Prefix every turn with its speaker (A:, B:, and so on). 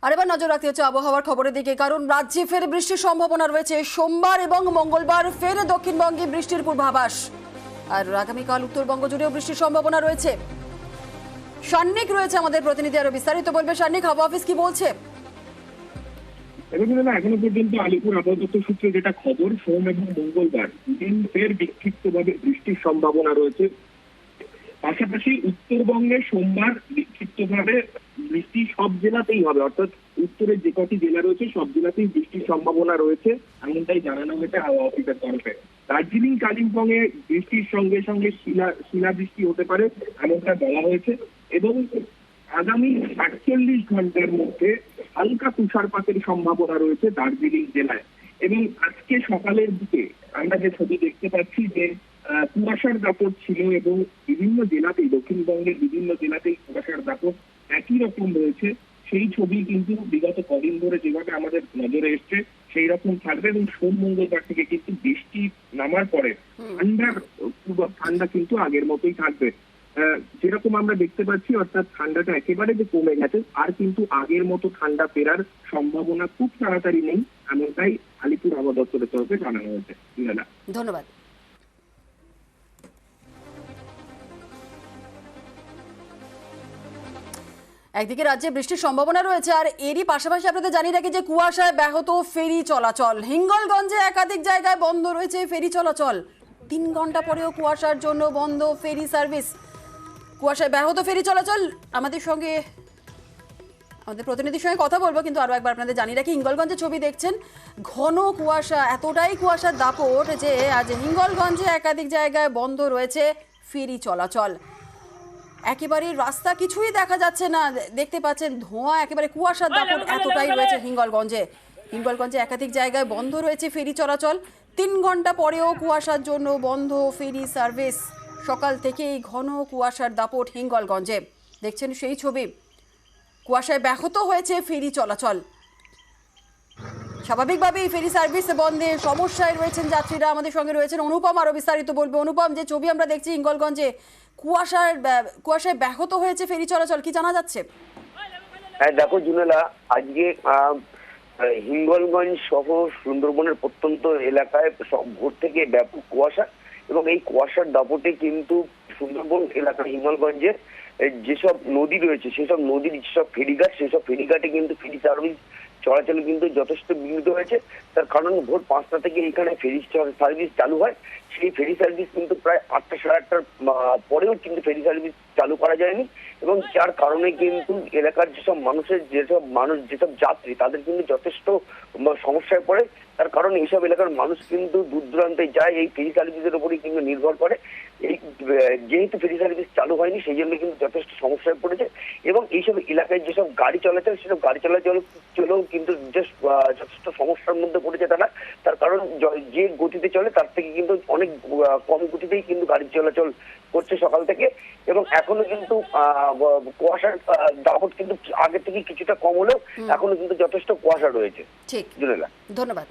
A: আর এবার নজর রাখতে হচ্ছে আবহাওয়ার খবরের দিকে, কারণ রাজ্যে ফের বৃষ্টির সম্ভাবনা রয়েছে। সোমবার এবং মঙ্গলবার ফের দক্ষিণবঙ্গে বৃষ্টির পূর্বাভাস, আর আগামীকাল উত্তরবঙ্গ জুড়েও বৃষ্টির সম্ভাবনা রয়েছে। সান্নিক রয়েছে আমাদের প্রতিনিধি, আরো বিস্তারিত বলবে সান্নিক। হাওয়া অফিস কি বলছে?
B: এখনো পর্যন্ত আলিপুর আবহাওয়া দপ্তর সূত্রে যেটা খবর, সোম এবং মঙ্গলবার দুদিন ফের বিক্ষিপ্তভাবে বৃষ্টির সম্ভাবনা রয়েছে। পাশাপাশি উত্তরবঙ্গে সোমবার বিক্ষিপ্তভাবে বৃষ্টি সব জেলাতেই হবে, অর্থাৎ উত্তরের যে কটি জেলা রয়েছে সব জেলাতেই বৃষ্টির সম্ভাবনা রয়েছে, এমনটাই জানানো হয়েছে হাওয়া অফিসের তরফে। দার্জিলিং কালিম্পং এ বৃষ্টির সঙ্গে সঙ্গে শিলাবৃষ্টি হতে পারে এমনটা বলা হয়েছে, এবং আগামী ৪৮ ঘন্টার মধ্যে হালকা তুষারপাতের সম্ভাবনা রয়েছে দার্জিলিং জেলায়। এবং আজকে সকালের দিকে আমরা যে ছবি দেখতে পাচ্ছি যে কুয়াশার দাপট ছিল, এবং বিভিন্ন জেলাতেই, দক্ষিণবঙ্গের বিভিন্ন জেলাতেই কুয়াশার দাপট একই রকম রয়েছে। সেই ছবি কিন্তু বিগত কদিন ধরে যেভাবে আমাদের নজরে এসছে সেই রকম থাকবে, এবং সোম মঙ্গলবার থেকে কিন্তু বৃষ্টি নামার পরে ঠান্ডা কিন্তু আগের মতোই থাকবে। যেরকম আমরা দেখতে পাচ্ছি, অর্থাৎ ঠান্ডাটা একেবারে যে কমে গেছে, আর কিন্তু আগের মতো ঠান্ডা ফেরার সম্ভাবনা খুব তাড়াতাড়ি নেই, এমনটাই আলিপুর আবহাওয়া দপ্তরের তরফে জানানো হয়েছে।
A: ধন্যবাদ। একদিকে রাজ্যে বৃষ্টির সম্ভাবনা রয়েছে, আর এরই পাশাপাশি আপনাদের জানিয়ে রাখি যে কুয়াশায় ব্যাহত ফেরি চলাচল। হিঙ্গলগঞ্জে একাধিক জায়গায় বন্ধ রয়েছে ফেরি চলাচল। ৩ ঘন্টা পরেও কুয়াশার জন্য বন্ধ ফেরি সার্ভিস। কুয়াশায় ব্যাহত ফেরি চলাচল। আমাদের প্রতিনিধির সঙ্গে কথা বলবো, কিন্তু আরো একবার আপনাদের জানিয়ে রাখি, হিঙ্গলগঞ্জে ছবি দেখছেন, ঘন কুয়াশা, এতটাই কুয়াশার দাপট যে আজ হিঙ্গলগঞ্জে একাধিক জায়গায় বন্ধ রয়েছে ফেরি চলাচল। একেবারে রাস্তা কিছুই দেখা যাচ্ছে না, দেখতে পাচ্ছেন ধোঁয়া, একেবারে কুয়াশার দাপট এতটাই রয়েছে হিঙ্গলগঞ্জে একাধিক জায়গায় বন্ধ রয়েছে ফেরি চলাচল। ৩ ঘন্টা পরেও কুয়াশার জন্য বন্ধ ফেরি সার্ভিস। সকাল থেকেই ঘন কুয়াশার দাপট হিঙ্গলগঞ্জে, দেখছেন সেই ছবি। কুয়াশায় ব্যাহত হয়েছে ফেরি চলাচল। স্বাভাবিকভাবেই ফেরি সার্ভিস বন্ধে সমস্যায় রয়েছেন যাত্রীরা। আমাদের সঙ্গে রয়েছেন অনুপম, আরো বিস্তারিত বলবে। অনুপম, যে ছবি আমরা দেখছি হিঙ্গলগঞ্জে কুয়াশায় ব্যাহত হয়েছে ফেরি চলাচল, কি জানা যাচ্ছে?
C: হ্যাঁ দেখো জুনেলা, আজকে হিঙ্গলগঞ্জ সহ সুন্দরবনের প্রত্যন্ত এলাকায় ভোর থেকে ব্যাপক কুয়াশা, এবং এই কুয়াশার দাপটে কিন্তু সুন্দরবন এলাকা হিঙ্গলগঞ্জের যেসব নদী রয়েছে সেসব নদীর যেসব ফেরিঘাট, সেসব ফেরিঘাটে কিন্তু ফেরি সার্ভিস চলাচল কিন্তু যথেষ্ট বিঘ্নিত হয়েছে। তার কারণ ভোর 5টা থেকে এখানে ফেরি সার্ভিস চালু হয়, সেই ফেরি সার্ভিস কিন্তু প্রায় 8টা সাড়ে 8টার পরেও কিন্তু ফেরি সার্ভিস চালু করা যায়নি, এবং যার কারণে কিন্তু এলাকার যেসব যাত্রী তাদের কিন্তু যথেষ্ট সমস্যায় পড়ে। তার কারণ এইসব এলাকার মানুষ কিন্তু দূর দূরান্তে যায় এই ফেরি সার্ভিসের উপরই কিন্তু নির্ভর করে। এই যেহেতু ফেরি সার্ভিস চালু হয়নি সেই জন্য কিন্তু যথেষ্ট সমস্যায় পড়েছে, এবং এইসব এলাকায় যেসব গাড়ি চলাচল সেসব গাড়ি চলেও কিন্তু যথেষ্ট সমস্যার মধ্যে পড়েছে তারা। তার কারণ যে গতিতে চলে তার থেকে কিন্তু অনেক কম গতিতেই কিন্তু গাড়ি চলাচল করছে সকাল থেকে, এবং এখনো কিন্তু কুয়াশার দাপট কিন্তু আগের থেকে কিছুটা কম হলেও এখনো কিন্তু যথেষ্ট কুয়াশা রয়েছে।
A: ঠিক,
C: জুনেলা,
A: ধন্যবাদ।